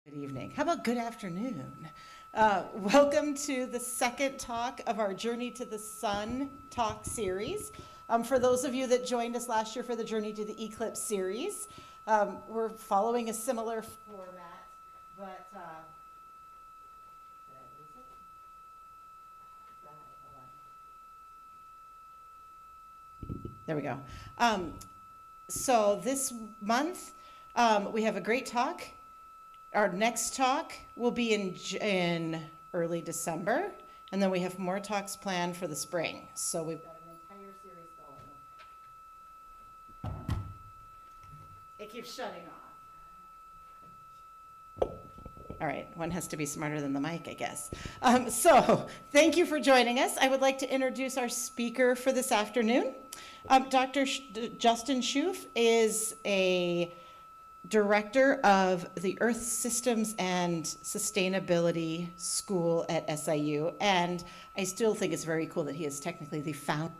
Good evening. How about good afternoon? Welcome to the second talk of our Journey to the Sun talk series. For those of you that joined us last year for the Journey to the Eclipse series, we're following a similar format, but did I lose it? Hold on. There we go. So this month, we have a great talk. Our next talk will be in early December, and then we have more talks planned for the spring. So we've got an entire series going. It keeps shutting off. All right, one has to be smarter than the mic, I guess. So thank you for joining us. I would like to introduce our speaker for this afternoon. Dr. Justin Schoof is a director of the Earth Systems and Sustainability School at SIU, and I still think it's very cool that he is technically the founding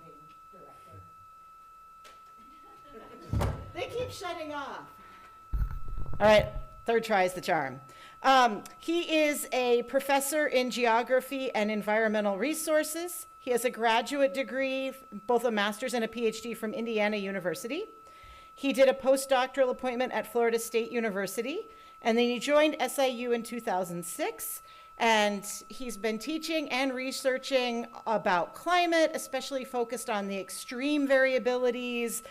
director. They keep shutting off. All right, third try is the charm. He is a professor in geography and environmental resources. He has a graduate degree, both a master's and a PhD from Indiana University. He did a postdoctoral appointment at Florida State University, and then he joined SIU in 2006, and he's been teaching and researching about climate, especially focused on the extreme variabilities,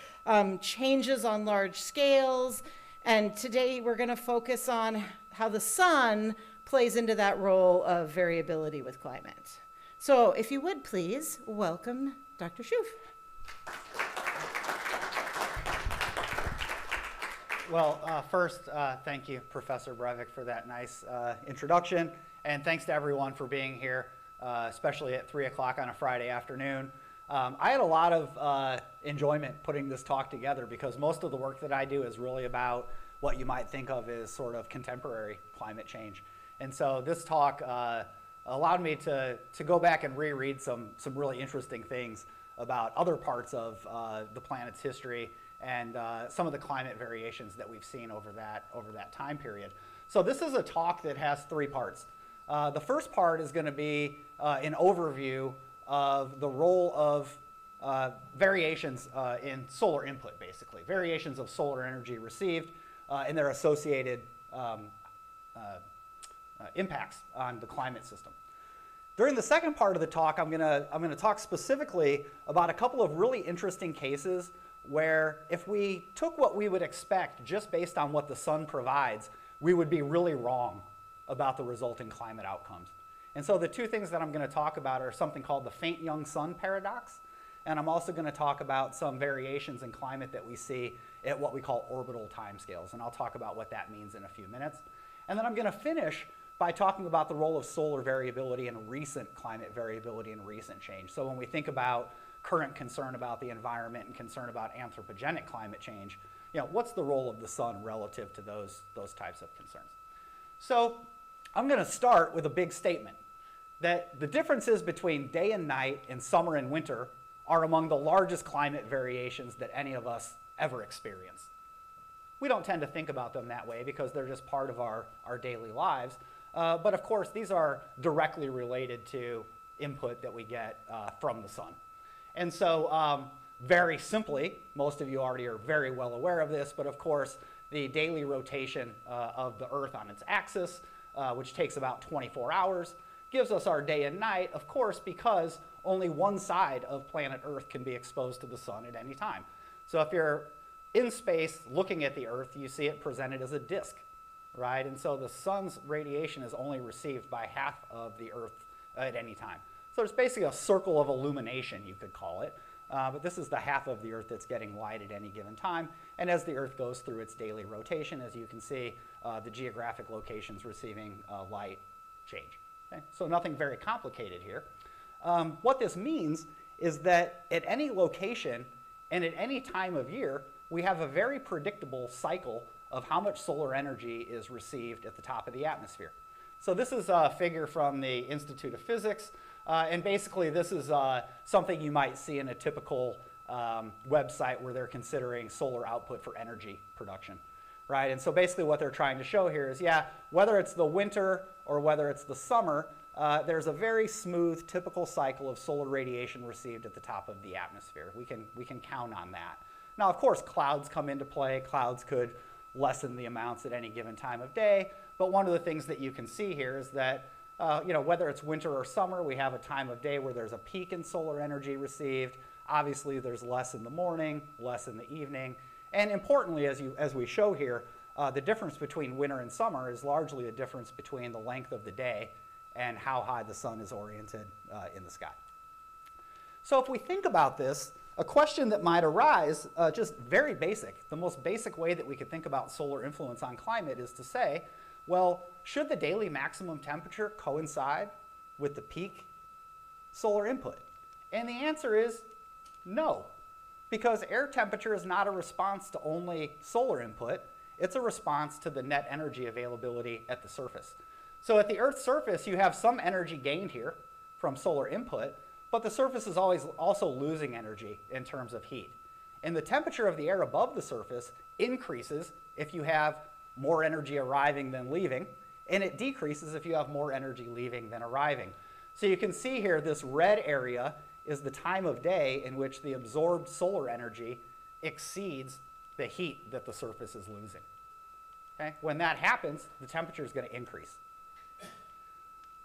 changes on large scales, and today we're going to focus on how the sun plays into that role of variability with climate. So if you would please welcome Dr. Schoof. Well, first, thank you, Professor Brevik, for that nice introduction, and thanks to everyone for being here, especially at 3 o'clock on a Friday afternoon. I had a lot of enjoyment putting this talk together because most of the work that I do is really about what you might think of as sort of contemporary climate change. And so this talk allowed me to go back and reread some really interesting things about other parts of the planet's history and some of the climate variations that we've seen over that time period. So this is a talk that has three parts. The first part is going to be an overview of the role of variations in solar input, basically. Variations of solar energy received and their associated impacts on the climate system. During the second part of the talk, I'm gonna talk specifically about a couple of really interesting cases where if we took what we would expect just based on what the sun provides, we would be really wrong about the resulting climate outcomes. And so the two things that I'm going to talk about are something called the faint young sun paradox, and I'm also going to talk about some variations in climate that we see at what we call orbital timescales, and I'll talk about what that means in a few minutes. And then I'm going to finish by talking about the role of solar variability and recent climate variability and recent change. So when we think about current concern about the environment and concern about anthropogenic climate change, what's the role of the sun relative to those types of concerns? So I'm going to start with a big statement that the differences between day and night and summer and winter are among the largest climate variations that any of us ever experience. We don't tend to think about them that way because they're just part of our daily lives. But of course, these are directly related to input that we get from the sun. And so very simply, most of you already are very well aware of this, but of course, the daily rotation of the Earth on its axis, which takes about 24 hours, gives us our day and night, of course, because only one side of planet Earth can be exposed to the sun at any time. So if you're in space looking at the Earth, you see it presented as a disk, right? And so the sun's radiation is only received by half of the Earth at any time. So it's basically a circle of illumination, you could call it. But this is the half of the Earth that's getting light at any given time. And as the Earth goes through its daily rotation, as you can see, the geographic locations receiving light change. Okay? So nothing very complicated here. What this means is that at any location and at any time of year, we have a very predictable cycle of how much solar energy is received at the top of the atmosphere. So this is a figure from the Institute of Physics. And basically, this is something you might see in a typical website where they're considering solar output for energy production. right? And so basically what they're trying to show here is, yeah, whether it's the winter or whether it's the summer, there's a very smooth, typical cycle of solar radiation received at the top of the atmosphere. We can count on that. Now, of course, clouds come into play. Clouds could lessen the amounts at any given time of day. But one of the things that you can see here is that, whether it's winter or summer, we have a time of day where there's a peak in solar energy received. Obviously, there's less in the morning, less in the evening. And importantly, as we show here, the difference between winter and summer is largely a difference between the length of the day and how high the sun is oriented in the sky. So if we think about this, a question that might arise, just very basic, the most basic way that we could think about solar influence on climate is to say, well, should the daily maximum temperature coincide with the peak solar input? And the answer is no, because air temperature is not a response to only solar input, it's a response to the net energy availability at the surface. So at the Earth's surface, you have some energy gained here from solar input, but the surface is always also losing energy in terms of heat. And the temperature of the air above the surface increases if you have more energy arriving than leaving, and it decreases if you have more energy leaving than arriving. So you can see here this red area is the time of day in which the absorbed solar energy exceeds the heat that the surface is losing. Okay? When that happens, the temperature is going to increase.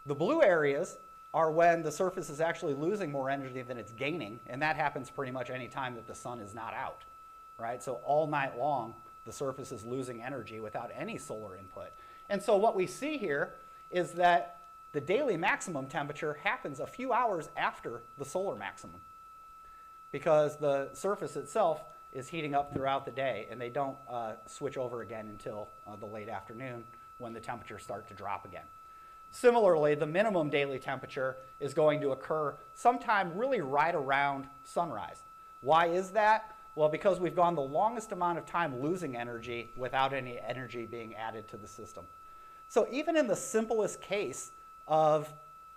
The blue areas are when the surface is actually losing more energy than it's gaining, and that happens pretty much any time that the sun is not out, right? So all night long, the surface is losing energy without any solar input. And so what we see here is that the daily maximum temperature happens a few hours after the solar maximum, because the surface itself is heating up throughout the day, and they don't switch over again until the late afternoon when the temperatures start to drop again. Similarly, the minimum daily temperature is going to occur sometime really right around sunrise. Why is that? Well, because we've gone the longest amount of time losing energy without any energy being added to the system. So even in the simplest case of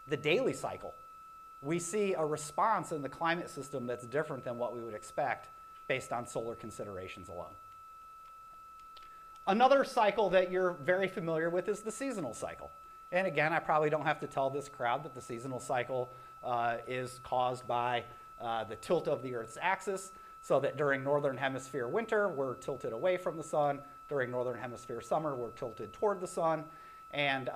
the daily cycle, we see a response in the climate system that's different than what we would expect based on solar considerations alone. Another cycle that you're very familiar with is the seasonal cycle. And again, I probably don't have to tell this crowd that the seasonal cycle is caused by the tilt of the Earth's axis, so that during northern hemisphere winter, we're tilted away from the sun. During northern hemisphere summer, we're tilted toward the sun. And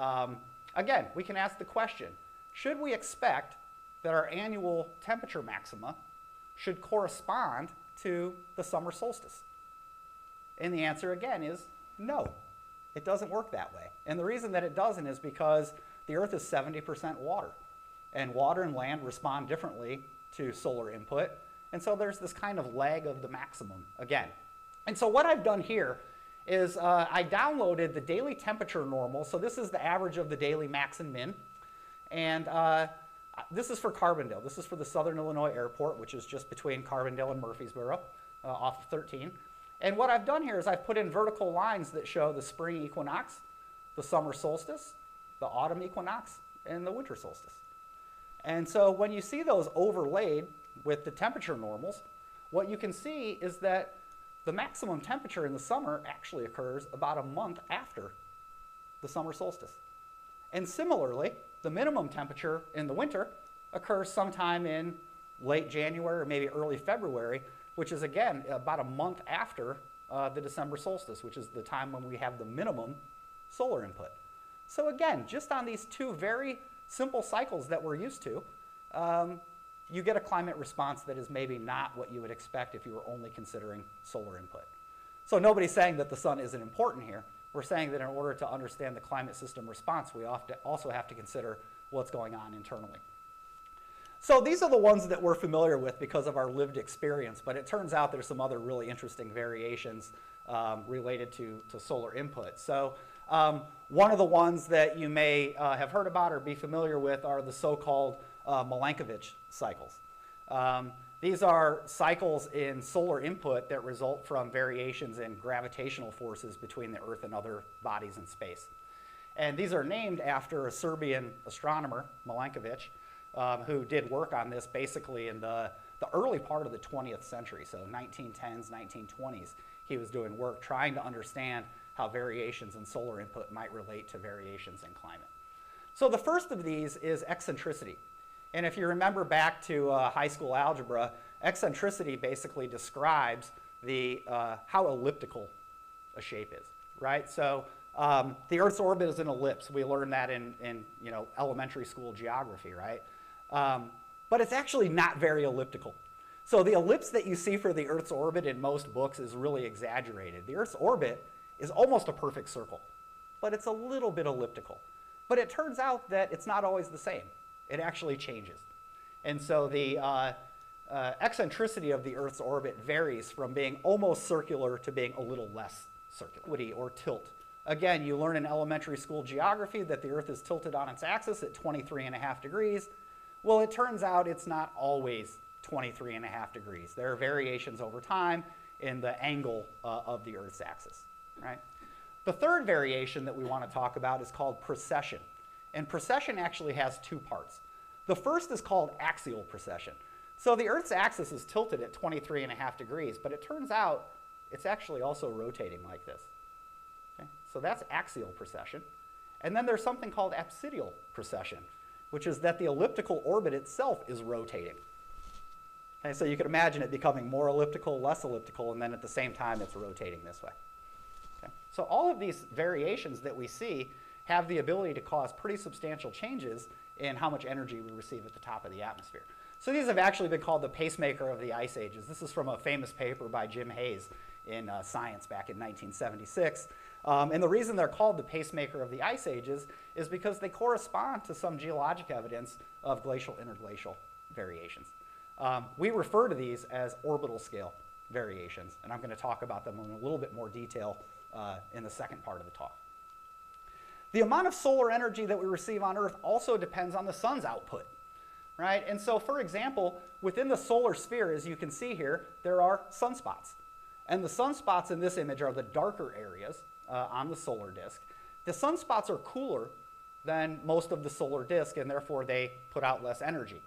again, we can ask the question, should we expect that our annual temperature maxima should correspond to the summer solstice? And the answer again is no. It doesn't work that way. And the reason that it doesn't is because the Earth is 70% water. And water and land respond differently to solar input. And so there's this kind of lag of the maximum again. And so what I've done here is I downloaded the daily temperature normal. So this is the average of the daily max and min. And this is for Carbondale. This is for the Southern Illinois Airport, which is just between Carbondale and Murfreesboro off of 13. And what I've done here is I've put in vertical lines that show the spring equinox, the summer solstice, the autumn equinox, and the winter solstice. And so when you see those overlaid with the temperature normals, what you can see is that the maximum temperature in the summer actually occurs about a month after the summer solstice. And similarly, the minimum temperature in the winter occurs sometime in late January or maybe early February, which is, again, about a month after the December solstice, which is the time when we have the minimum solar input. So again, just on these two very simple cycles that we're used to, you get a climate response that is maybe not what you would expect if you were only considering solar input. So nobody's saying that the sun isn't important here. We're saying that in order to understand the climate system response, we also have to consider what's going on internally. So these are the ones that we're familiar with because of our lived experience, but it turns out there's some other really interesting variations related to solar input. So one of the ones that you may have heard about or be familiar with are the so-called Milankovitch cycles. These are cycles in solar input that result from variations in gravitational forces between the Earth and other bodies in space. And these are named after a Serbian astronomer, Milankovitch, who did work on this basically in the early part of the 20th century, so 1910s, 1920s. he was doing work trying to understand how variations in solar input might relate to variations in climate. So the first of these is eccentricity. And if you remember back to high school algebra, eccentricity basically describes how elliptical a shape is, right? So the Earth's orbit is an ellipse. We learned that in elementary school geography, right? But it's actually not very elliptical. So the ellipse that you see for the Earth's orbit in most books is really exaggerated. The Earth's orbit is almost a perfect circle, but it's a little bit elliptical. But it turns out that it's not always the same. It actually changes. And so the eccentricity of the Earth's orbit varies from being almost circular to being a little less circular, or tilt. Again, you learn in elementary school geography that the Earth is tilted on its axis at 23.5 degrees. Well, it turns out it's not always 23.5 degrees. There are variations over time in the angle of the Earth's axis, right? The third variation that we want to talk about is called precession. And precession actually has two parts. The first is called axial precession. So the Earth's axis is tilted at 23.5 degrees, but it turns out it's actually also rotating like this. Okay? So that's axial precession. And then there's something called apsidial precession, which is that the elliptical orbit itself is rotating. Okay, so you can imagine it becoming more elliptical, less elliptical, and then at the same time it's rotating this way. Okay? So all of these variations that we see have the ability to cause pretty substantial changes in how much energy we receive at the top of the atmosphere. So these have actually been called the pacemaker of the ice ages. This is from a famous paper by Jim Hayes in Science back in 1976. And the reason they're called the pacemaker of the ice ages is because they correspond to some geologic evidence of glacial interglacial variations. We refer to these as orbital scale variations, and I'm going to talk about them in a little bit more detail in the second part of the talk. The amount of solar energy that we receive on Earth also depends on the sun's output, right? And so, for example, within the solar sphere, as you can see here, there are sunspots. And the sunspots in this image are the darker areas on the solar disk. The sunspots are cooler than most of the solar disk, and therefore they put out less energy.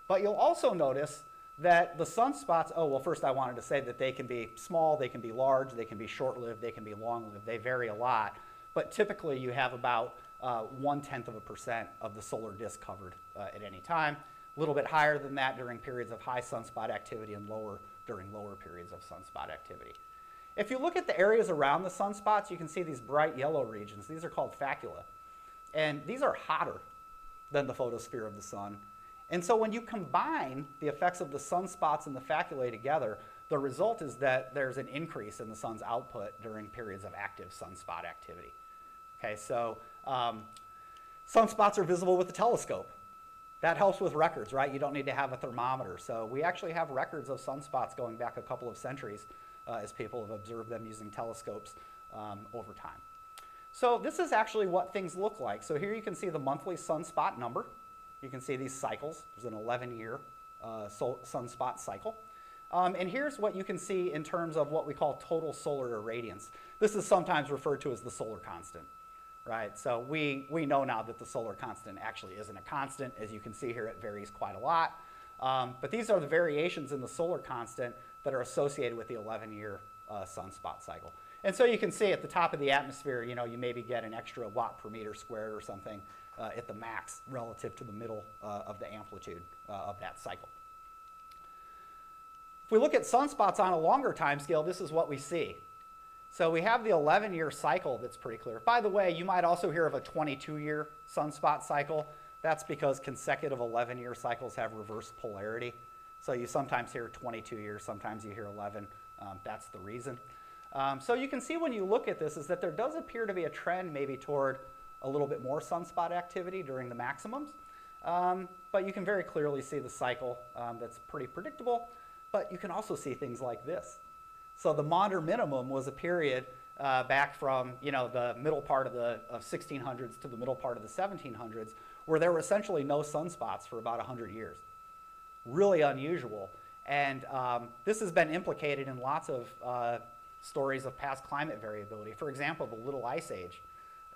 But you'll also notice that the sunspots, oh, well, first I wanted to say that they can be small, they can be large, they can be short-lived, they can be long-lived. They vary a lot. But typically you have about 0.1% of the solar disk covered at any time. A little bit higher than that during periods of high sunspot activity and lower during lower periods of sunspot activity. If you look at the areas around the sunspots, you can see these bright yellow regions. These are called facula. And these are hotter than the photosphere of the sun. And so when you combine the effects of the sunspots and the faculae together, the result is that there's an increase in the sun's output during periods of active sunspot activity. Okay, so sunspots are visible with the telescope. That helps with records, right? You don't need to have a thermometer. So we actually have records of sunspots going back a couple of centuries as people have observed them using telescopes over time. So this is actually what things look like. So here you can see the monthly sunspot number. You can see these cycles. There's an 11-year sunspot cycle. And here's what you can see in terms of what we call total solar irradiance. This is sometimes referred to as the solar constant, right? So we know now that the solar constant actually isn't a constant. As you can see here, it varies quite a lot. But these are the variations in the solar constant that are associated with the 11-year sunspot cycle. And so you can see at the top of the atmosphere, you know, you maybe get an extra watt per meter squared or something at the max relative to the middle of the amplitude of that cycle. If we look at sunspots on a longer time scale, this is what we see. So we have the 11-year cycle that's pretty clear. By the way, you might also hear of a 22-year sunspot cycle. That's because consecutive 11-year cycles have reverse polarity. So you sometimes hear 22 years, sometimes you hear 11. That's the reason. So you can see when you look at this is that there does appear to be a trend maybe toward a little bit more sunspot activity during the maximums. But you can very clearly see the cycle that's pretty predictable. But you can also see things like this. So the Maunder minimum was a period back from the middle part of the 1600s to the middle part of the 1700s where there were essentially no sunspots for about 100 years. Really unusual. And this has been implicated in lots of stories of past climate variability. For example, the Little Ice Age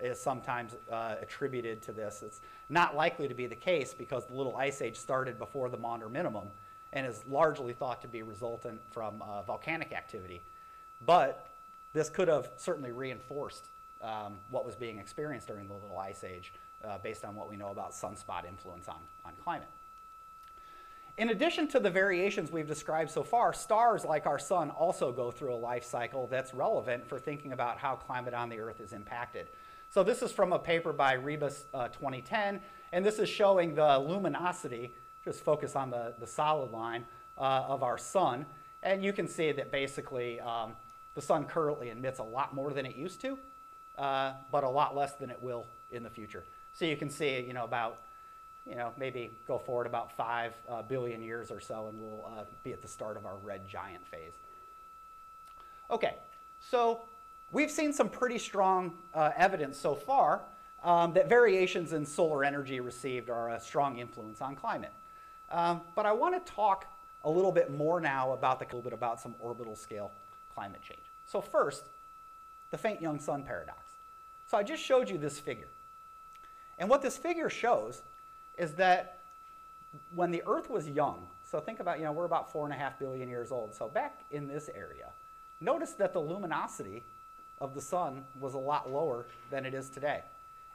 is sometimes attributed to this. It's not likely to be the case because the Little Ice Age started before the Maunder minimum and is largely thought to be resultant from volcanic activity. but this could have certainly reinforced what was being experienced during the Little Ice Age based on what we know about sunspot influence on climate. In addition to the variations we've described so far, stars like our sun also go through a life cycle that's relevant for thinking about how climate on the Earth is impacted. So this is from a paper by Rebus 2010, and this is showing the luminosity, just focus on the solid line, of our sun. And you can see that basically the sun currently emits a lot more than it used to, but a lot less than it will in the future. So you can see, maybe go forward about 5 billion years or so, and we'll be at the start of our red giant phase. Okay, so we've seen some pretty strong evidence so far that variations in solar energy received are a strong influence on climate. But I want to talk a little bit more now about some orbital scale climate change. So first, the faint young sun paradox. So I just showed you this figure. And what this figure shows is that when the Earth was young, so think about, we're about 4.5 billion years old. So back in this area, notice that the luminosity of the sun was a lot lower than it is today.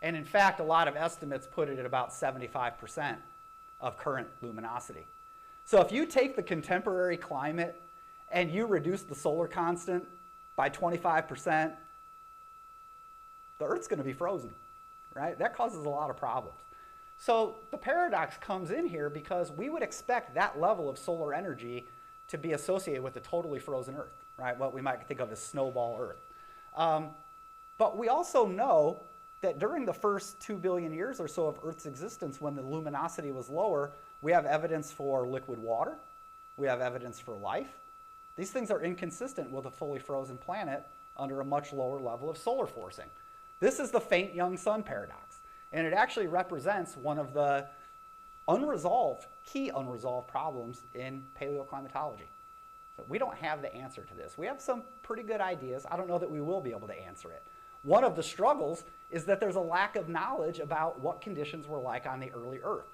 And in fact, a lot of estimates put it at about 75% of current luminosity. So if you take the contemporary climate and you reduce the solar constant by 25%, the Earth's going to be frozen, right? That causes a lot of problems. So the paradox comes in here because we would expect that level of solar energy to be associated with a totally frozen Earth, right? What we might think of as snowball Earth. But we also know that during the first 2 billion years or so of Earth's existence, when the luminosity was lower, we have evidence for liquid water. We have evidence for life. These things are inconsistent with a fully frozen planet under a much lower level of solar forcing. This is the faint young sun paradox, and it actually represents one of the key unresolved problems in paleoclimatology. So we don't have the answer to this. We have some pretty good ideas. I don't know that we will be able to answer it. One of the struggles is that there's a lack of knowledge about what conditions were like on the early Earth.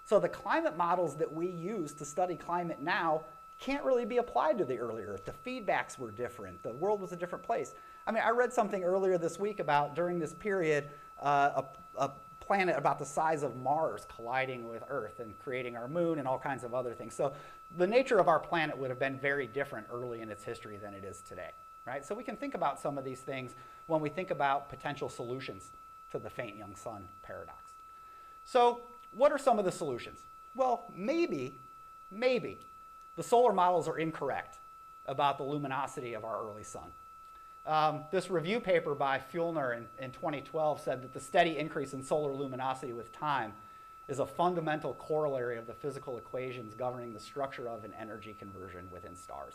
So the climate models that we use to study climate now can't really be applied to the early Earth. The feedbacks were different. The world was a different place. I mean, I read something earlier this week about, during this period, a planet about the size of Mars colliding with Earth and creating our moon and all kinds of other things. So the nature of our planet would have been very different early in its history than it is today, right? So we can think about some of these things when we think about potential solutions to the faint young sun paradox. So what are some of the solutions? Well, maybe the solar models are incorrect about the luminosity of our early sun. This review paper by Fuellner in 2012 said that the steady increase in solar luminosity with time is a fundamental corollary of the physical equations governing the structure of and energy conversion within stars.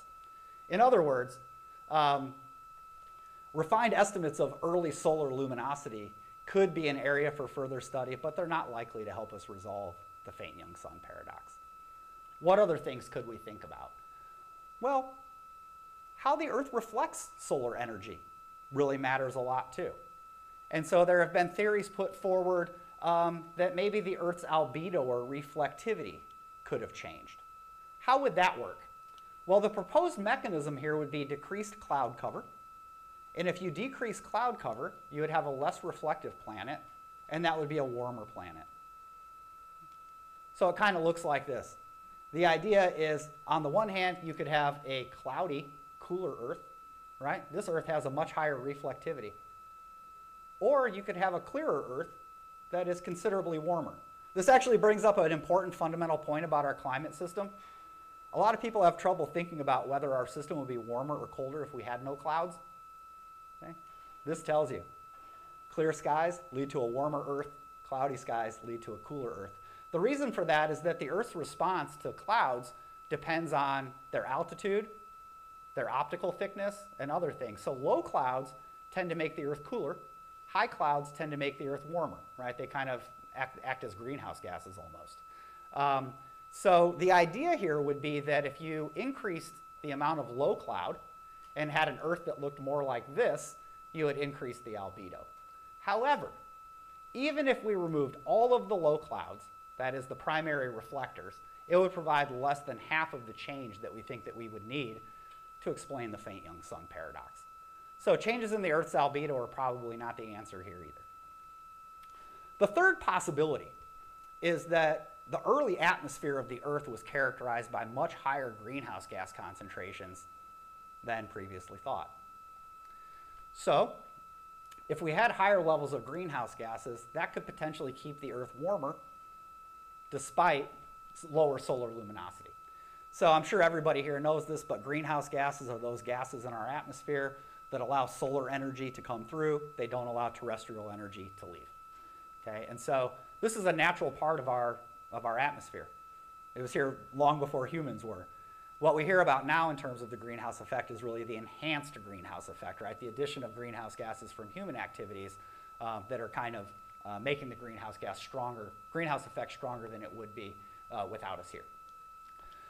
In other words, refined estimates of early solar luminosity could be an area for further study, but they're not likely to help us resolve the faint young sun paradox. What other things could we think about? Well, how the Earth reflects solar energy really matters a lot too. And so there have been theories put forward that maybe the Earth's albedo or reflectivity could have changed. How would that work? Well, the proposed mechanism here would be decreased cloud cover. And if you decrease cloud cover, you would have a less reflective planet, and that would be a warmer planet. So it kind of looks like this. The idea is, on the one hand, you could have a cloudy, cooler Earth, right? This Earth has a much higher reflectivity. Or you could have a clearer Earth that is considerably warmer. This actually brings up an important fundamental point about our climate system. A lot of people have trouble thinking about whether our system would be warmer or colder if we had no clouds. Okay? This tells you, clear skies lead to a warmer Earth, cloudy skies lead to a cooler Earth. The reason for that is that the Earth's response to clouds depends on their altitude, their optical thickness, and other things. So low clouds tend to make the Earth cooler. High clouds tend to make the Earth warmer, right? They kind of act as greenhouse gases almost. So the idea here would be that if you increased the amount of low cloud and had an Earth that looked more like this, you would increase the albedo. However, even if we removed all of the low clouds, that is the primary reflectors, it would provide less than half of the change that we think that we would need to explain the faint young sun paradox. So changes in the Earth's albedo are probably not the answer here either. The third possibility is that the early atmosphere of the Earth was characterized by much higher greenhouse gas concentrations than previously thought. So, if we had higher levels of greenhouse gases, that could potentially keep the Earth warmer despite lower solar luminosity. So I'm sure everybody here knows this, but greenhouse gases are those gases in our atmosphere that allow solar energy to come through. They don't allow terrestrial energy to leave. Okay? And so this is a natural part of our atmosphere. It was here long before humans were. What we hear about now in terms of the greenhouse effect is really the enhanced greenhouse effect, right? The addition of greenhouse gases from human activities that are kind of making the greenhouse effect stronger than it would be without us here.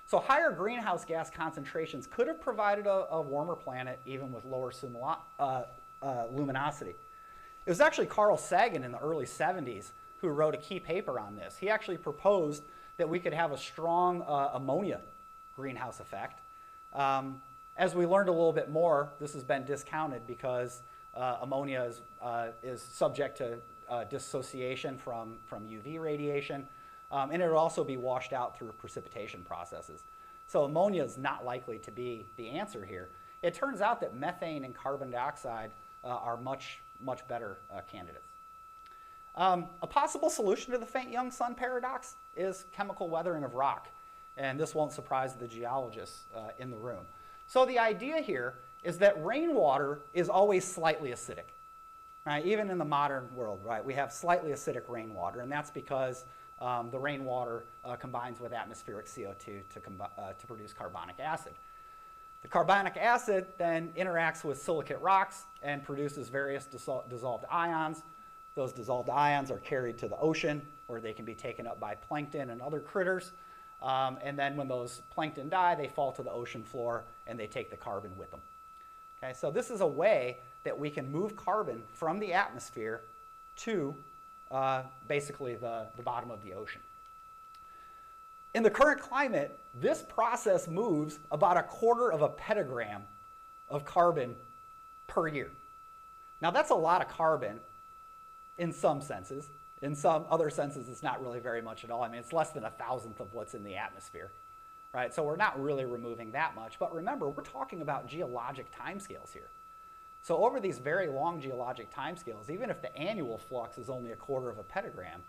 So higher greenhouse gas concentrations could have provided a warmer planet even with lower luminosity. It was actually Carl Sagan in the early 70s who wrote a key paper on this. He actually proposed that we could have a strong ammonia greenhouse effect. As we learned a little bit more, this has been discounted because ammonia is subject to dissociation from UV radiation, and it will also be washed out through precipitation processes. So ammonia is not likely to be the answer here. It turns out that methane and carbon dioxide are much better candidates. A possible solution to the faint young sun paradox is chemical weathering of rock. And this won't surprise the geologists in the room. So the idea here is that rainwater is always slightly acidic. Right? Even in the modern world, right, we have slightly acidic rainwater, and that's because the rainwater combines with atmospheric CO2 to produce carbonic acid. The carbonic acid then interacts with silicate rocks and produces various dissolved ions. Those dissolved ions are carried to the ocean, where they can be taken up by plankton and other critters. And then when those plankton die, they fall to the ocean floor and they take the carbon with them. Okay, so this is a way that we can move carbon from the atmosphere to basically the bottom of the ocean. In the current climate, this process moves about 1/4 of a petagram of carbon per year. Now that's a lot of carbon in some senses. In some other senses, it's not really very much at all. I mean, it's less than 1,000th of what's in the atmosphere, right? So we're not really removing that much. But remember, we're talking about geologic timescales here. So over these very long geologic timescales, even if the annual flux is only 1/4 of a petagram,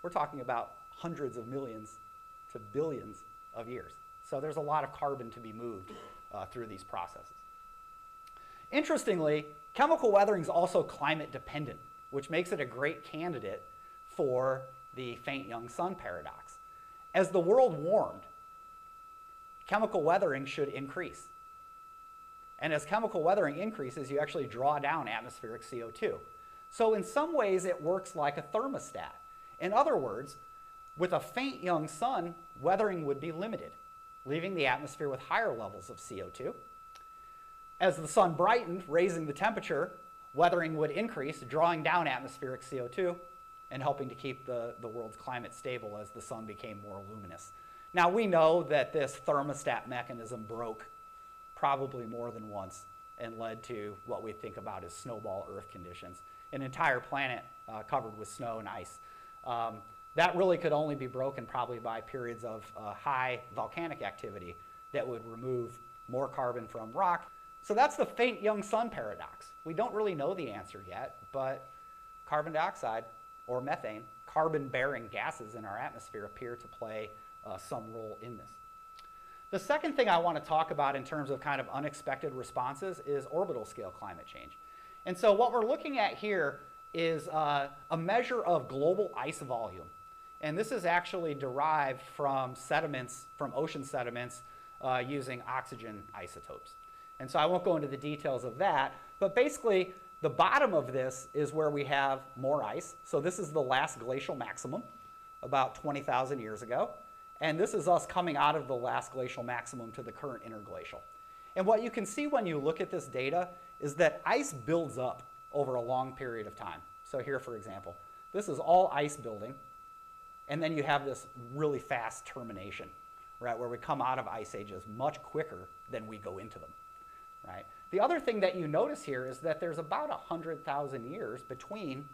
we're talking about hundreds of millions to billions of years. So there's a lot of carbon to be moved through these processes. Interestingly, chemical weathering is also climate dependent, which makes it a great candidate for the faint young sun paradox. As the world warmed, chemical weathering should increase. And as chemical weathering increases, you actually draw down atmospheric CO2. So in some ways, it works like a thermostat. In other words, with a faint young sun, weathering would be limited, leaving the atmosphere with higher levels of CO2. As the sun brightened, raising the temperature, weathering would increase, drawing down atmospheric CO2 and helping to keep the world's climate stable as the sun became more luminous. Now we know that this thermostat mechanism broke probably more than once and led to what we think about as snowball Earth conditions, an entire planet covered with snow and ice. That really could only be broken probably by periods of high volcanic activity that would remove more carbon from rock. So that's the faint young sun paradox. We don't really know the answer yet, but carbon dioxide or methane, carbon-bearing gases in our atmosphere, appear to play some role in this. The second thing I want to talk about in terms of kind of unexpected responses is orbital scale climate change. And so what we're looking at here is a measure of global ice volume. And this is actually derived from sediments, from ocean sediments, using oxygen isotopes. And so I won't go into the details of that, but basically the bottom of this is where we have more ice. So this is the last glacial maximum, about 20,000 years ago. And this is us coming out of the last glacial maximum to the current interglacial. And what you can see when you look at this data is that ice builds up over a long period of time. So here, for example, this is all ice building. And then you have this really fast termination, right, where we come out of ice ages much quicker than we go into them. right? The other thing that you notice here is that there's about 100,000 years between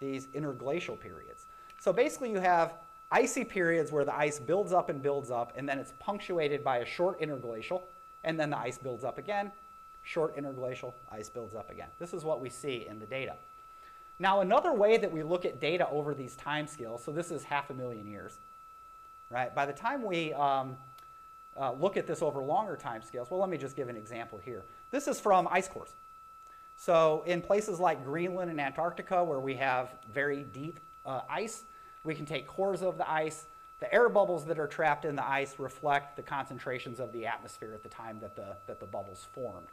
these interglacial periods. So basically you have icy periods where the ice builds up, and then it's punctuated by a short interglacial, and then the ice builds up again, short interglacial, ice builds up again. This is what we see in the data. Now, another way that we look at data over these time scales, so this is 500,000 years, right? By the time we look at this over longer time scales, well, let me just give an example here. This is from ice cores. So in places like Greenland and Antarctica, where we have very deep ice, we can take cores of the ice. The air bubbles that are trapped in the ice reflect the concentrations of the atmosphere at the time that the bubbles formed.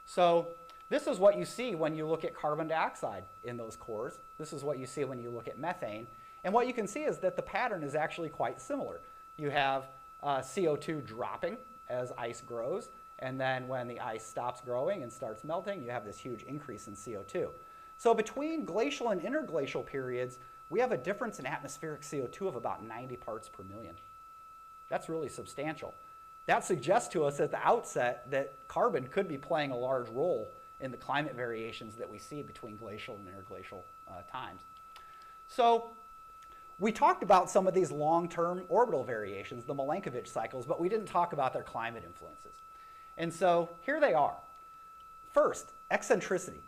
So this is what you see when you look at carbon dioxide in those cores. This is what you see when you look at methane. And what you can see is that the pattern is actually quite similar. You have CO2 dropping as ice grows, and then when the ice stops growing and starts melting, you have this huge increase in CO2. So between glacial and interglacial periods, we have a difference in atmospheric CO2 of about 90 parts per million. That's really substantial. That suggests to us at the outset that carbon could be playing a large role in the climate variations that we see between glacial and interglacial times. So we talked about some of these long-term orbital variations, the Milankovitch cycles, but we didn't talk about their climate influences. And so here they are. First, eccentricity.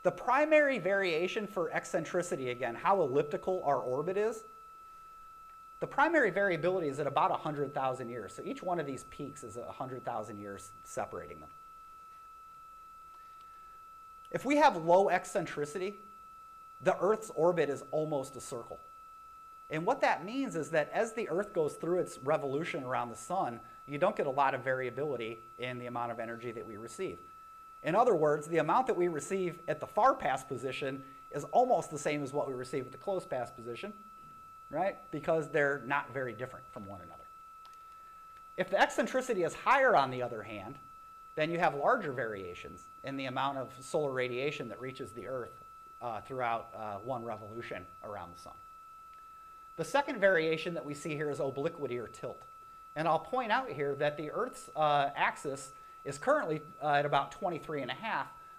The primary variation for eccentricity, again, how elliptical our orbit is, the primary variability is at about 100,000 years. So each one of these peaks is 100,000 years separating them. If we have low eccentricity, the Earth's orbit is almost a circle. And what that means is that as the Earth goes through its revolution around the sun, you don't get a lot of variability in the amount of energy that we receive. In other words, the amount that we receive at the far past position is almost the same as what we receive at the close past position, right? Because they're not very different from one another. If the eccentricity is higher, on the other hand, then you have larger variations in the amount of solar radiation that reaches the Earth throughout one revolution around the sun. The second variation that we see here is obliquity or tilt. And I'll point out here that the Earth's axis is currently at about 23.5,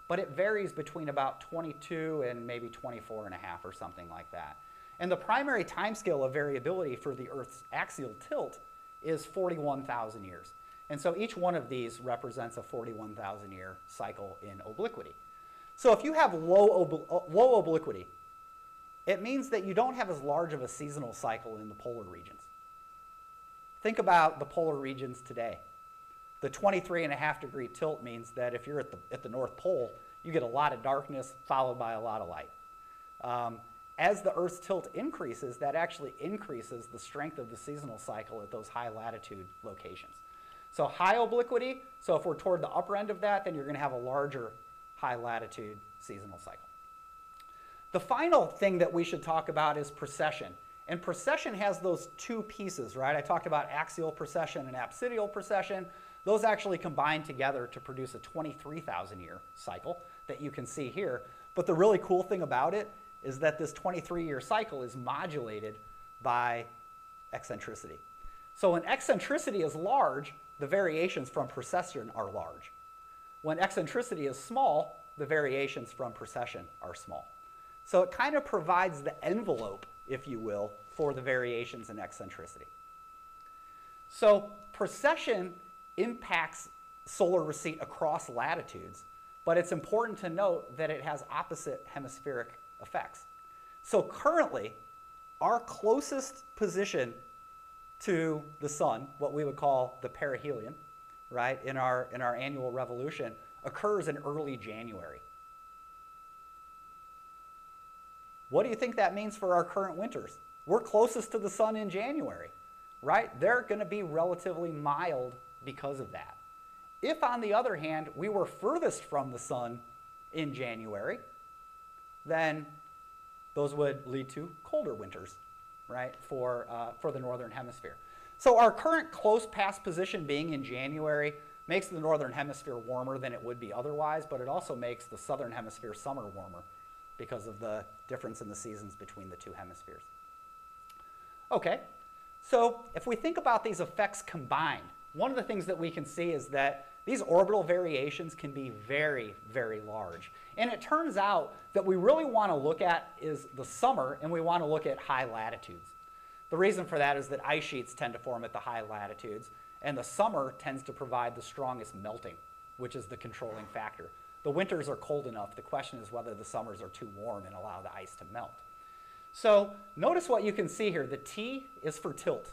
but it varies between about 22 and maybe 24.5 or something like that. And the primary timescale of variability for the Earth's axial tilt is 41,000 years. And so each one of these represents a 41,000 year cycle in obliquity. So if you have low obliquity, it means that you don't have as large of a seasonal cycle in the polar regions. Think about the polar regions today. The 23.5 degree tilt means that if you're at the North Pole, you get a lot of darkness followed by a lot of light. As the Earth's tilt increases, that actually increases the strength of the seasonal cycle at those high latitude locations. So high obliquity, so if we're toward the upper end of that, then you're going to have a larger high latitude seasonal cycle. The final thing that we should talk about is precession. And precession has those two pieces, right? I talked about axial precession and apsidial precession. Those actually combine together to produce a 23,000 year cycle that you can see here. But the really cool thing about it is that this 23-year cycle is modulated by eccentricity. So when eccentricity is large, the variations from precession are large. When eccentricity is small, the variations from precession are small. So it kind of provides the envelope, if you will, for the variations in eccentricity. So precession impacts solar receipt across latitudes, but it's important to note that it has opposite hemispheric effects. So currently, our closest position to the sun, what we would call the perihelion, right, in our annual revolution, occurs in early January. What do you think that means for our current winters? We're closest to the sun in January, right? They're going to be relatively mild because of that. If, on the other hand, we were furthest from the sun in January, then those would lead to colder winters, right, for the northern hemisphere. So our current close past position being in January makes the northern hemisphere warmer than it would be otherwise, but it also makes the southern hemisphere summer warmer because of the difference in the seasons between the two hemispheres. Okay, so if we think about these effects combined, one of the things that we can see is that these orbital variations can be very, very large. And it turns out that we really want to look at is the summer, and we want to look at high latitudes. The reason for that is that ice sheets tend to form at the high latitudes, and the summer tends to provide the strongest melting, which is the controlling factor. The winters are cold enough. The question is whether the summers are too warm and allow the ice to melt. So notice what you can see here. The T is for tilt.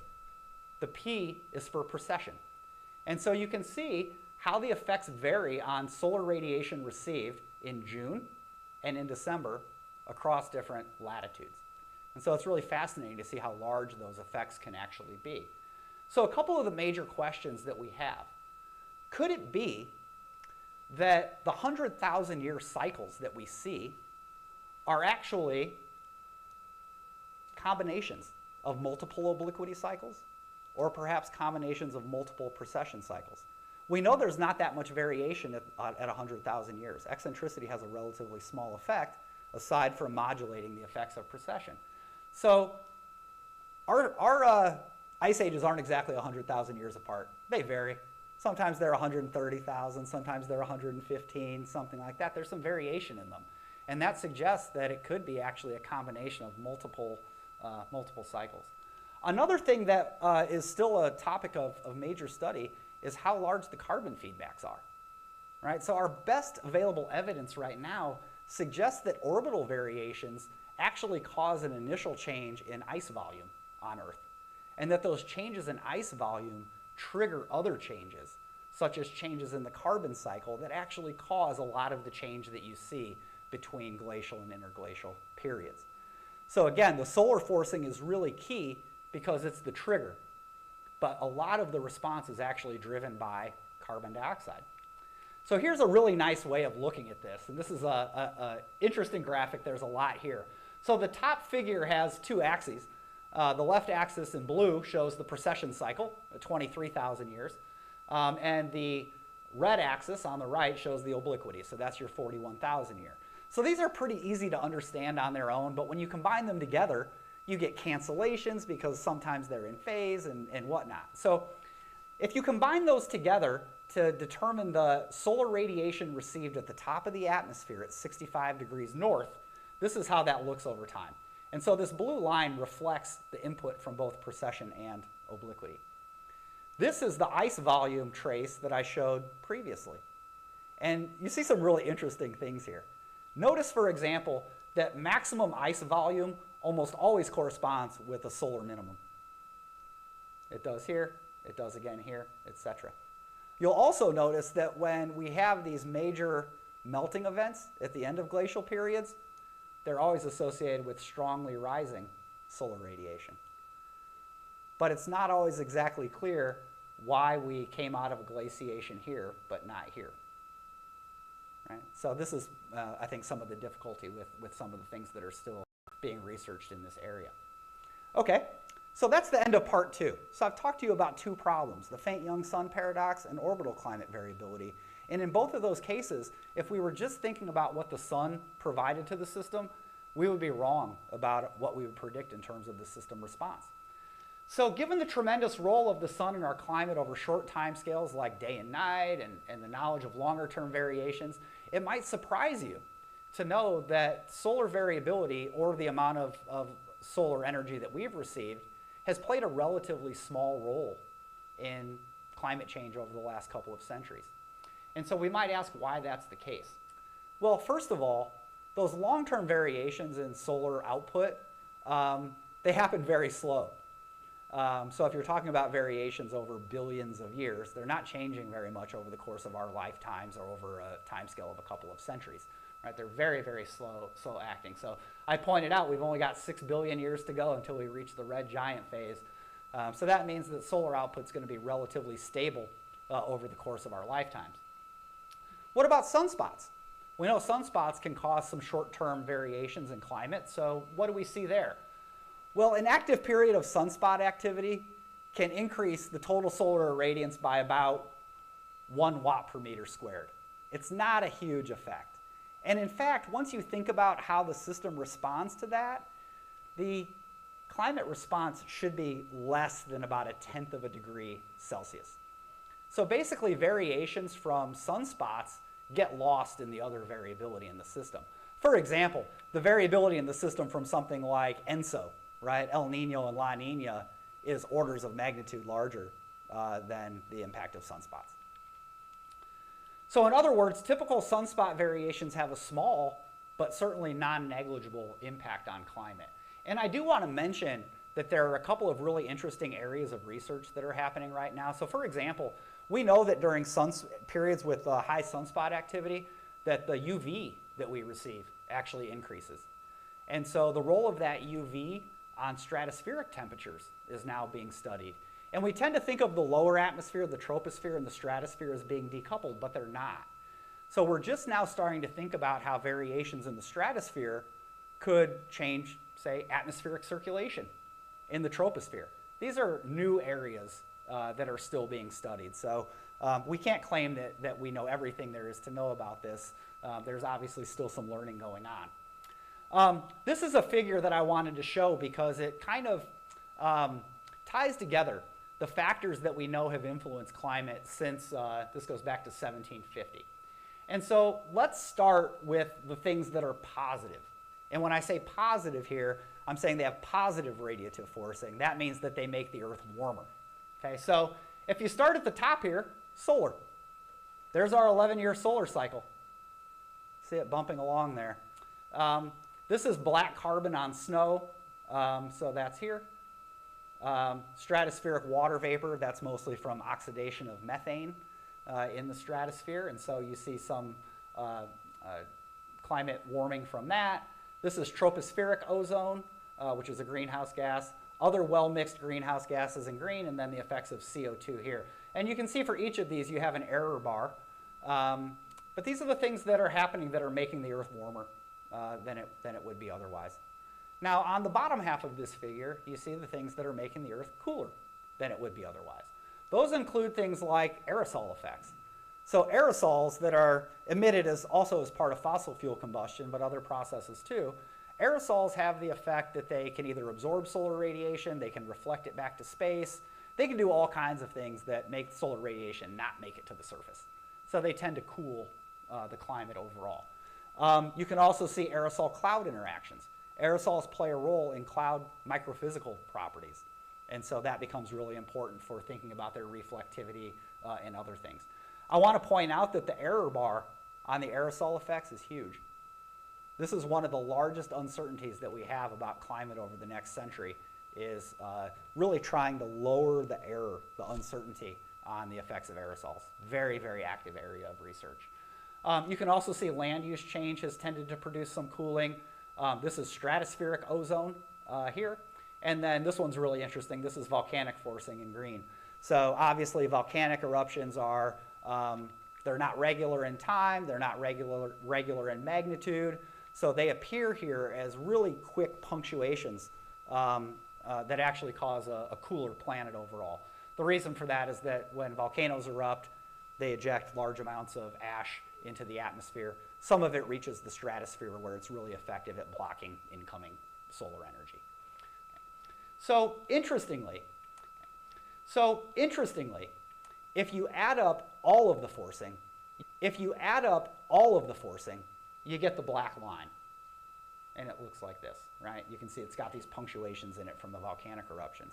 The P is for precession. And so you can see how the effects vary on solar radiation received in June and in December across different latitudes. And so it's really fascinating to see how large those effects can actually be. So a couple of the major questions that we have. Could it be that the 100,000-year cycles that we see are actually combinations of multiple obliquity cycles, or perhaps combinations of multiple precession cycles? We know there's not that much variation at 100,000 years. Eccentricity has a relatively small effect, aside from modulating the effects of precession. So our ice ages aren't exactly 100,000 years apart. They vary. Sometimes they're 130,000, sometimes they're 115, something like that. There's some variation in them. And that suggests that it could be actually a combination of multiple cycles. Another thing that is still a topic of major study is how large the carbon feedbacks are. Right? So our best available evidence right now suggests that orbital variations actually cause an initial change in ice volume on Earth, and that those changes in ice volume trigger other changes, such as changes in the carbon cycle that actually cause a lot of the change that you see between glacial and interglacial periods. So again, the solar forcing is really key because it's the trigger, but a lot of the response is actually driven by carbon dioxide. So here's a really nice way of looking at this, and this is an interesting graphic. There's a lot here. So the top figure has two axes. The left axis in blue shows the precession cycle at 23,000 years, and the red axis on the right shows the obliquity, so that's your 41,000 year. So these are pretty easy to understand on their own, but when you combine them together, you get cancellations because sometimes they're in phase and whatnot. So if you combine those together to determine the solar radiation received at the top of the atmosphere at 65 degrees north, this is how that looks over time. And so this blue line reflects the input from both precession and obliquity. This is the ice volume trace that I showed previously. And you see some really interesting things here. Notice, for example, that maximum ice volume almost always corresponds with a solar minimum. It does here, it does again here, etc. You'll also notice that when we have these major melting events at the end of glacial periods, they're always associated with strongly rising solar radiation. But it's not always exactly clear why we came out of a glaciation here, but not here. Right? So this is, I think, some of the difficulty with some of the things that are still being researched in this area. Okay, so that's the end of part 2. So I've talked to you about two problems, the faint young sun paradox and orbital climate variability. And in both of those cases, if we were just thinking about what the sun provided to the system, we would be wrong about what we would predict in terms of the system response. So given the tremendous role of the sun in our climate over short time scales like day and night and the knowledge of longer term variations, it might surprise you to know that solar variability, or the amount of solar energy that we've received, has played a relatively small role in climate change over the last couple of centuries. And so we might ask why that's the case. Well, first of all, those long-term variations in solar output, they happen very slow. So if you're talking about variations over billions of years, they're not changing very much over the course of our lifetimes or over a time scale of a couple of centuries. Right? They're very, very slow acting. So I pointed out we've only got 6 billion years to go until we reach the red giant phase. So that means that solar output is going to be relatively stable over the course of our lifetimes. What about sunspots? We know sunspots can cause some short-term variations in climate. So what do we see there? Well, an active period of sunspot activity can increase the total solar irradiance by about 1 watt per meter squared. It's not a huge effect. And in fact, once you think about how the system responds to that, the climate response should be less than about 1/10 of a degree Celsius. So basically, variations from sunspots get lost in the other variability in the system. For example, the variability in the system from something like ENSO, right, El Nino and La Nina, is orders of magnitude larger than the impact of sunspots. So in other words, typical sunspot variations have a small, but certainly non-negligible impact on climate. And I do want to mention that there are a couple of really interesting areas of research that are happening right now. So for example, we know that during periods with high sunspot activity, that the UV that we receive actually increases. And so the role of that UV on stratospheric temperatures is now being studied. And we tend to think of the lower atmosphere, the troposphere, and the stratosphere as being decoupled, but they're not. So we're just now starting to think about how variations in the stratosphere could change, say, atmospheric circulation in the troposphere. These are new areas that are still being studied. So we can't claim that we know everything there is to know about this. There's obviously still some learning going on. This is a figure that I wanted to show because it kind of ties together the factors that we know have influenced climate since, this goes back to 1750. And so let's start with the things that are positive. And when I say positive here, I'm saying they have positive radiative forcing. That means that they make the Earth warmer. Okay, so if you start at the top here, solar. There's our 11-year solar cycle. See it bumping along there. This is black carbon on snow, so that's here. Stratospheric water vapor, that's mostly from oxidation of methane in the stratosphere, and so you see some climate warming from that. This is tropospheric ozone, which is a greenhouse gas. Other well-mixed greenhouse gases in green, and then the effects of CO2 here. And you can see for each of these you have an error bar. But these are the things that are happening that are making the Earth warmer than it would be otherwise. Now, on the bottom half of this figure, you see the things that are making the Earth cooler than it would be otherwise. Those include things like aerosol effects. So aerosols that are emitted also as part of fossil fuel combustion, but other processes too, aerosols have the effect that they can either absorb solar radiation, they can reflect it back to space, they can do all kinds of things that make solar radiation not make it to the surface. So they tend to cool the climate overall. You can also see aerosol cloud interactions. Aerosols play a role in cloud microphysical properties. And so that becomes really important for thinking about their reflectivity and other things. I want to point out that the error bar on the aerosol effects is huge. This is one of the largest uncertainties that we have about climate over the next century, is really trying to lower the error, the uncertainty on the effects of aerosols. Very, very active area of research. You can also see land use change has tended to produce some cooling. This is stratospheric ozone here. And then this one's really interesting. This is volcanic forcing in green. So obviously volcanic eruptions are, they're not regular in time, they're not regular in magnitude. So they appear here as really quick punctuations that actually cause a cooler planet overall. The reason for that is that when volcanoes erupt, they eject large amounts of ash into the atmosphere. Some of it reaches the stratosphere where it's really effective at blocking incoming solar energy. So interestingly, if you add up all of the forcing, you get the black line. And it looks like this, right? You can see it's got these punctuations in it from the volcanic eruptions.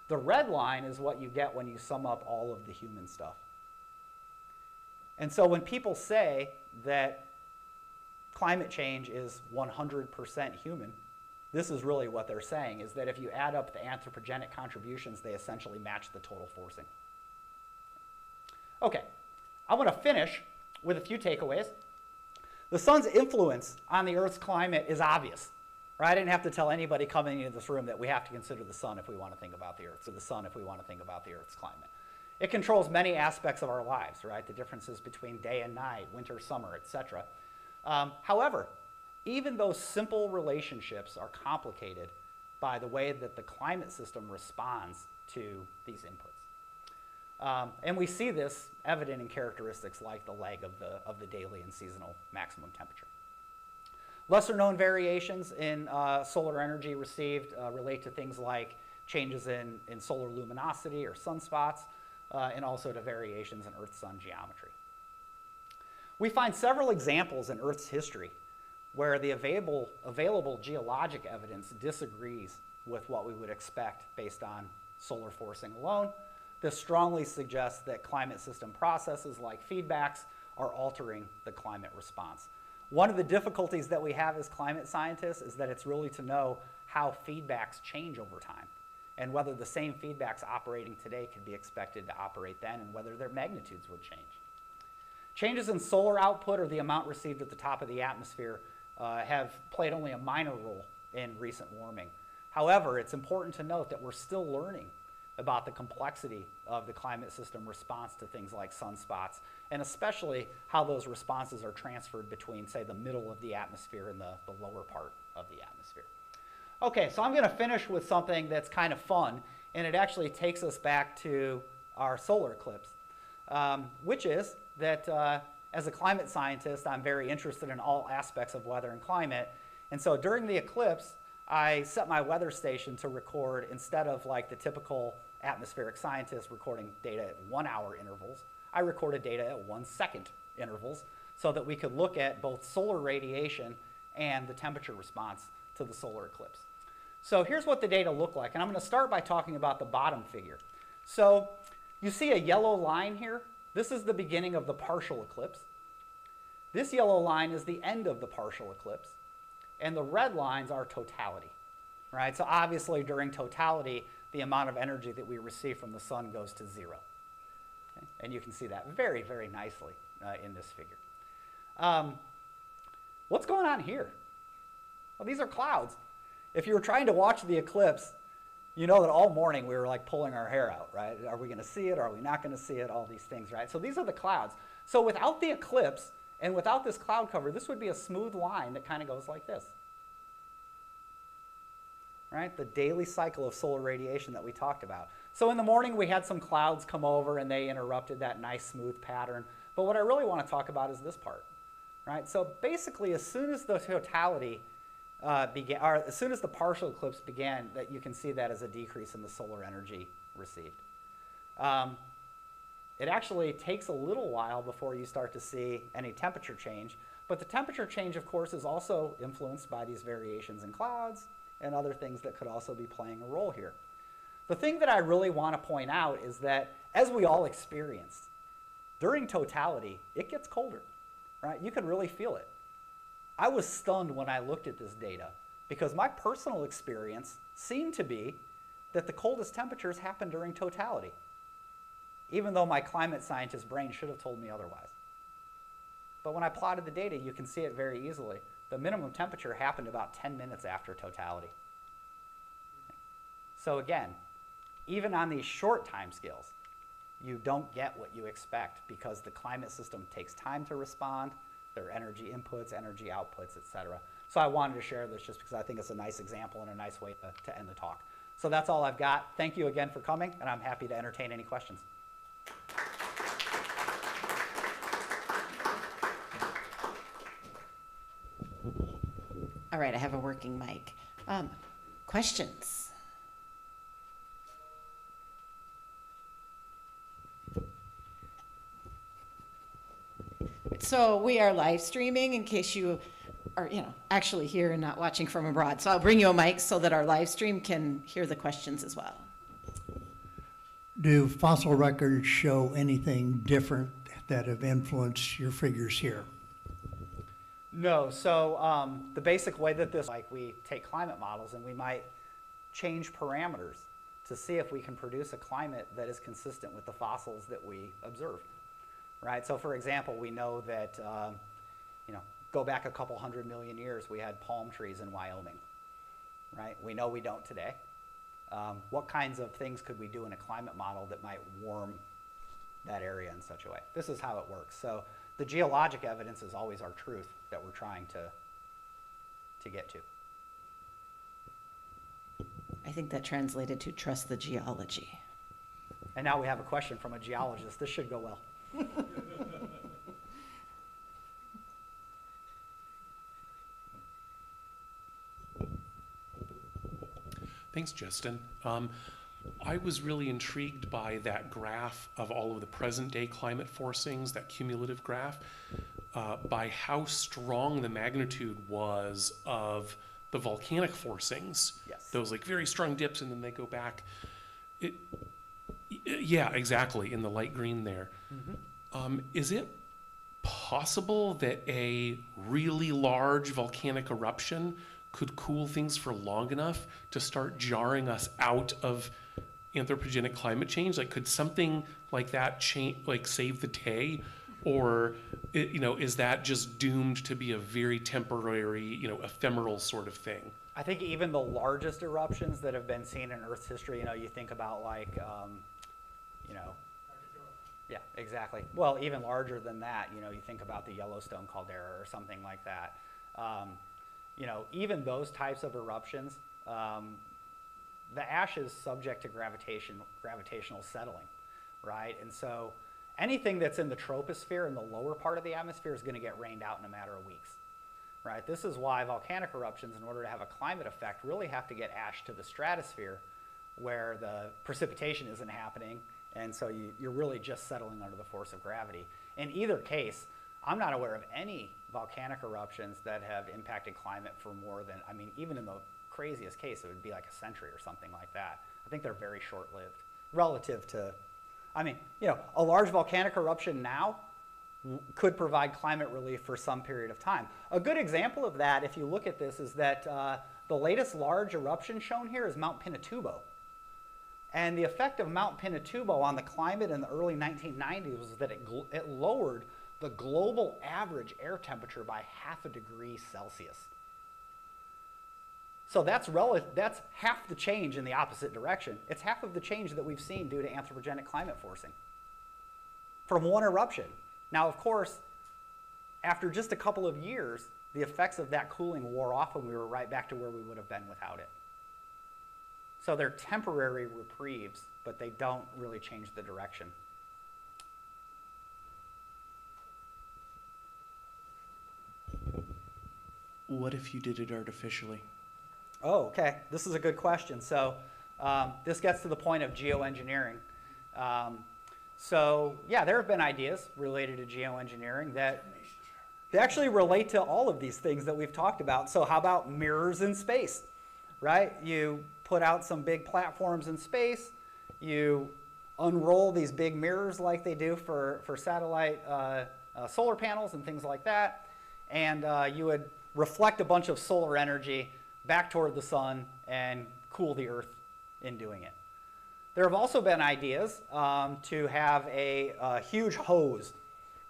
The red line is what you get when you sum up all of the human stuff. And so when people say that climate change is 100% human, this is really what they're saying, is that if you add up the anthropogenic contributions, they essentially match the total forcing. Okay, I want to finish with a few takeaways. The sun's influence on the Earth's climate is obvious, right? I didn't have to tell anybody coming into this room that we have to consider the sun if we want to think about the Earth's climate. It controls many aspects of our lives, right? The differences between day and night, winter, summer, etc. However, even those simple relationships are complicated by the way that the climate system responds to these inputs. And we see this evident in characteristics like the lag of the daily and seasonal maximum temperature. Lesser known variations in solar energy received relate to things like changes in solar luminosity or sunspots. and also to variations in Earth-Sun geometry. We find several examples in Earth's history where the available geologic evidence disagrees with what we would expect based on solar forcing alone. This strongly suggests that climate system processes like feedbacks are altering the climate response. One of the difficulties that we have as climate scientists is that it's really to know how feedbacks change over time and whether the same feedbacks operating today can be expected to operate then and whether their magnitudes would change. Changes in solar output or the amount received at the top of the atmosphere have played only a minor role in recent warming. However, it's important to note that we're still learning about the complexity of the climate system response to things like sunspots, and especially how those responses are transferred between, say, the middle of the atmosphere and the lower part of the atmosphere. Okay, so I'm going to finish with something that's kind of fun, and it actually takes us back to our solar eclipse, which is that as a climate scientist, I'm very interested in all aspects of weather and climate, and so during the eclipse, I set my weather station to record, instead of like the typical atmospheric scientist recording data at 1 hour intervals, I recorded data at 1 second intervals so that we could look at both solar radiation and the temperature response to the solar eclipse. So here's what the data look like, and I'm going to start by talking about the bottom figure. So you see a yellow line here. This is the beginning of the partial eclipse. This yellow line is the end of the partial eclipse, and the red lines are totality, right? So obviously during totality, the amount of energy that we receive from the sun goes to 0. Okay? And you can see that very, very nicely in this figure. What's going on here? Well, these are clouds. If you were trying to watch the eclipse, you know that all morning we were like pulling our hair out, right? Are we going to see it? Are we not going to see it? All these things, right? So these are the clouds. So without the eclipse and without this cloud cover, this would be a smooth line that kind of goes like this. Right? The daily cycle of solar radiation that we talked about. So in the morning we had some clouds come over and they interrupted that nice smooth pattern. But what I really want to talk about is this part. Right? So basically as soon as the totality began, or as soon as the partial eclipse began, that you can see that as a decrease in the solar energy received. It actually takes a little while before you start to see any temperature change. But the temperature change, of course, is also influenced by these variations in clouds and other things that could also be playing a role here. The thing that I really want to point out is that, as we all experienced, during totality, it gets colder, right? You can really feel it. I was stunned when I looked at this data because my personal experience seemed to be that the coldest temperatures happen during totality, even though my climate scientist brain should have told me otherwise. But when I plotted the data, you can see it very easily. The minimum temperature happened about 10 minutes after totality. So again, even on these short time scales, you don't get what you expect because the climate system takes time to respond. There are energy inputs, energy outputs, etc. So I wanted to share this just because I think it's a nice example and a nice way to end the talk. So that's all I've got. Thank you again for coming, and I'm happy to entertain any questions. All right, I have a working mic. Questions? So we are live streaming in case you are, actually here and not watching from abroad. So I'll bring you a mic so that our live stream can hear the questions as well. Do fossil records show anything different that have influenced your figures here? No, so the basic way that this, like we take climate models and we might change parameters to see if we can produce a climate that is consistent with the fossils that we observe, right? So for example, we know that, go back a couple 100 million years, we had palm trees in Wyoming, right? We know we don't today. What kinds of things could we do in a climate model that might warm that area in such a way? This is how it works. So the geologic evidence is always our truth that we're trying to get to. I think that translated to trust the geology. And now we have a question from a geologist. This should go well. Thanks, Justin. I was really intrigued by that graph of all of the present day climate forcings, that cumulative graph, by how strong the magnitude was of the volcanic forcings. Yes. Those like very strong dips and then they go back. Yeah, exactly, in the light green there. Is it possible that a really large volcanic eruption could cool things for long enough to start jarring us out of anthropogenic climate change? Like, could something like that change, like save the day? Or, is that just doomed to be a very temporary, ephemeral sort of thing? I think even the largest eruptions that have been seen in Earth's history, you think about like, yeah, exactly. Well, even larger than that, you think about the Yellowstone caldera or something like that. Even those types of eruptions, the ash is subject to gravitational settling, right? And so anything that's in the troposphere in the lower part of the atmosphere is going to get rained out in a matter of weeks, right? This is why volcanic eruptions, in order to have a climate effect, really have to get ash to the stratosphere where the precipitation isn't happening, and so you're really just settling under the force of gravity. In either case, I'm not aware of any volcanic eruptions that have impacted climate for more than, even in the craziest case, it would be like a century or something like that. I think they're very short-lived relative to, a large volcanic eruption now could provide climate relief for some period of time. A good example of that, if you look at this, is that the latest large eruption shown here is Mount Pinatubo. And the effect of Mount Pinatubo on the climate in the early 1990s was that it lowered the global average air temperature by 0.5 degrees Celsius. So that's half the change in the opposite direction. It's half of the change that we've seen due to anthropogenic climate forcing from one eruption. Now, of course, after just a couple of years, the effects of that cooling wore off and we were right back to where we would have been without it. So they're temporary reprieves, but they don't really change the direction. What if you did it artificially? Oh, okay. This is a good question. So this gets to the point of geoengineering. Yeah, there have been ideas related to geoengineering that they actually relate to all of these things that we've talked about. So how about mirrors in space, right? You put out some big platforms in space, you unroll these big mirrors like they do for satellite solar panels and things like that, and you would reflect a bunch of solar energy back toward the sun and cool the Earth in doing it. There have also been ideas to have a huge hose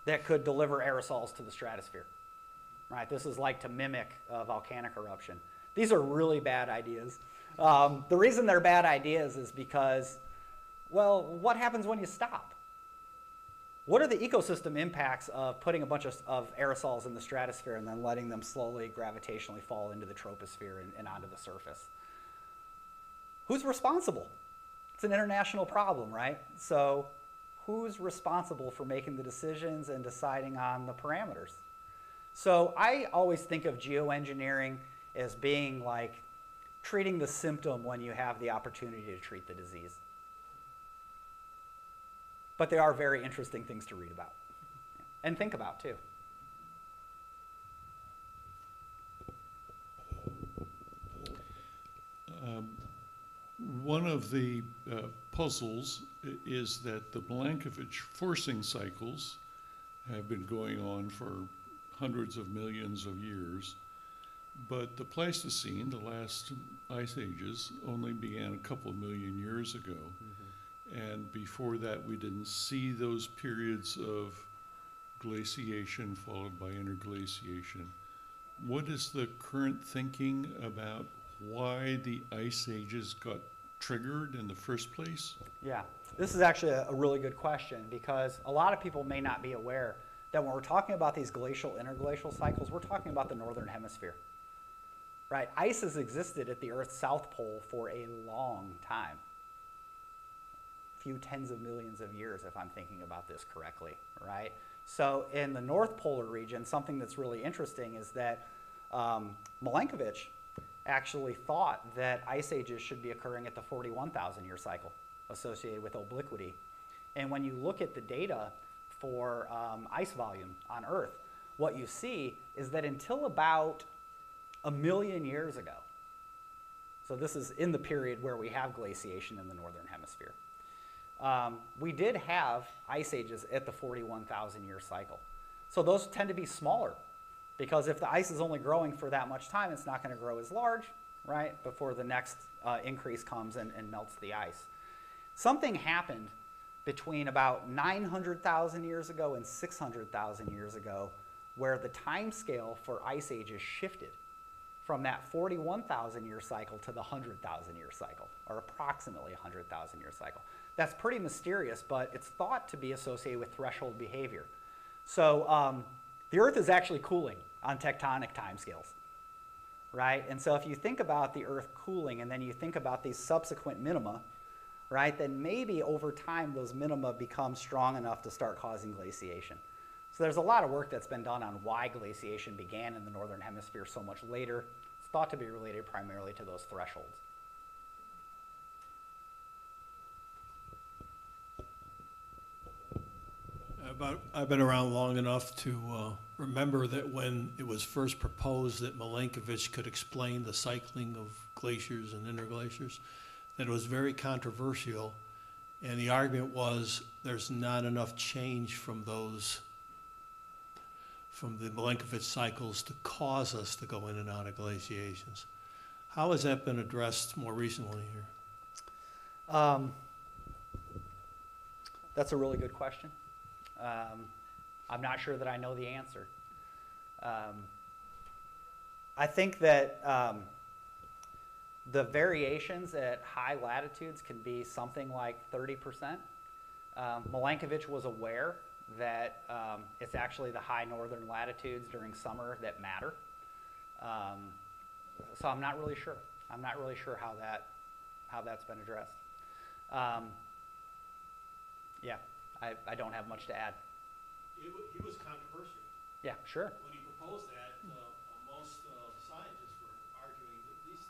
that could deliver aerosols to the stratosphere. Right? This is like to mimic a volcanic eruption. These are really bad ideas. The reason they're bad ideas is because, well, what happens when you stop? What are the ecosystem impacts of putting a bunch of aerosols in the stratosphere and then letting them slowly gravitationally fall into the troposphere and onto the surface? Who's responsible? It's an international problem, right? So who's responsible for making the decisions and deciding on the parameters? So I always think of geoengineering as being like treating the symptom when you have the opportunity to treat the disease. But they are very interesting things to read about and think about too. One of the puzzles is that the Milankovitch forcing cycles have been going on for hundreds of millions of years, but the Pleistocene, the last ice ages, only began a couple of million years ago. And before that, we didn't see those periods of glaciation followed by interglaciation. What is the current thinking about why the ice ages got triggered in the first place? Yeah, this is actually a really good question because a lot of people may not be aware that when we're talking about these glacial interglacial cycles, we're talking about the northern hemisphere. Right? Ice has existed at the Earth's south pole for a long time. Few tens of millions of years, if I'm thinking about this correctly, right? So in the North Polar region, something that's really interesting is that Milankovitch actually thought that ice ages should be occurring at the 41,000 year cycle associated with obliquity. And when you look at the data for ice volume on Earth, what you see is that until about 1 million years ago, so this is in the period where we have glaciation in the northern hemisphere, we did have ice ages at the 41,000 year cycle. So those tend to be smaller, because if the ice is only growing for that much time, it's not going to grow as large, right, before the next increase comes and melts the ice. Something happened between about 900,000 years ago and 600,000 years ago where the time scale for ice ages shifted from that 41,000 year cycle to the 100,000 year cycle, or approximately 100,000 year cycle. That's pretty mysterious, but it's thought to be associated with threshold behavior. So the Earth is actually cooling on tectonic timescales, right? And so if you think about the Earth cooling and then you think about these subsequent minima, right, then maybe over time those minima become strong enough to start causing glaciation. So there's a lot of work that's been done on why glaciation began in the northern hemisphere so much later. It's thought to be related primarily to those thresholds. I've been around long enough to remember that when it was first proposed that Milankovitch could explain the cycling of glaciers and interglaciers, that it was very controversial, and the argument was there's not enough change from the Milankovitch cycles to cause us to go in and out of glaciations. How has that been addressed more recently here? That's a really good question. I'm not sure that I know the answer. I think that the variations at high latitudes can be something like 30%. Milankovitch was aware that it's actually the high northern latitudes during summer that matter. So I'm not really sure. I'm not really sure how that's been addressed. Yeah. I don't have much to add. He was controversial. Yeah, sure. When he proposed that, most scientists were arguing that these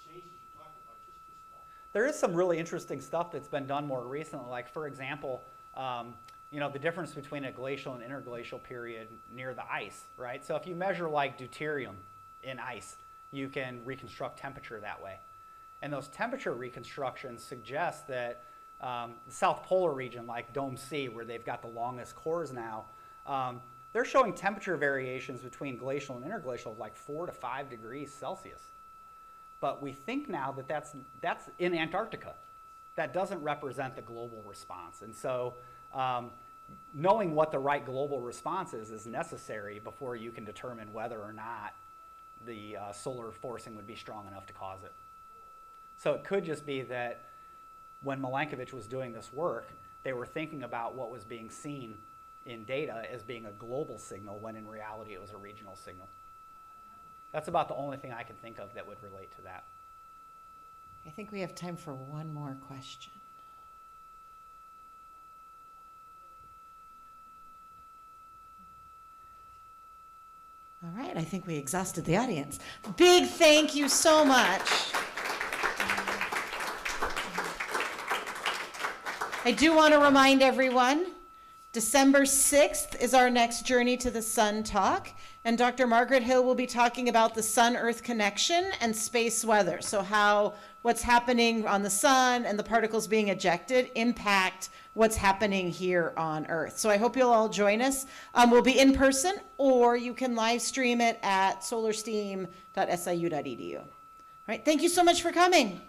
changes you talked about are just too small. There is some really interesting stuff that's been done more recently. Like, for example, the difference between a glacial and interglacial period near the ice, right? So if you measure like deuterium in ice, you can reconstruct temperature that way. And those temperature reconstructions suggest that the South Polar region, like Dome C, where they've got the longest cores now, they're showing temperature variations between glacial and interglacial of like 4 to 5 degrees Celsius. But we think now that that's in Antarctica. That doesn't represent the global response. And so knowing what the right global response is necessary before you can determine whether or not the solar forcing would be strong enough to cause it. So it could just be that when Milankovitch was doing this work, they were thinking about what was being seen in data as being a global signal, when in reality it was a regional signal. That's about the only thing I can think of that would relate to that. I think we have time for one more question. All right, I think we exhausted the audience. Big thank you so much. I do want to remind everyone, December 6th is our next Journey to the Sun talk, and Dr. Margaret Hill will be talking about the Sun-Earth connection and space weather. So how what's happening on the sun and the particles being ejected impact what's happening here on Earth. So I hope you'll all join us. We'll be in person, or you can live stream it at solarsteam.siu.edu. All right, thank you so much for coming.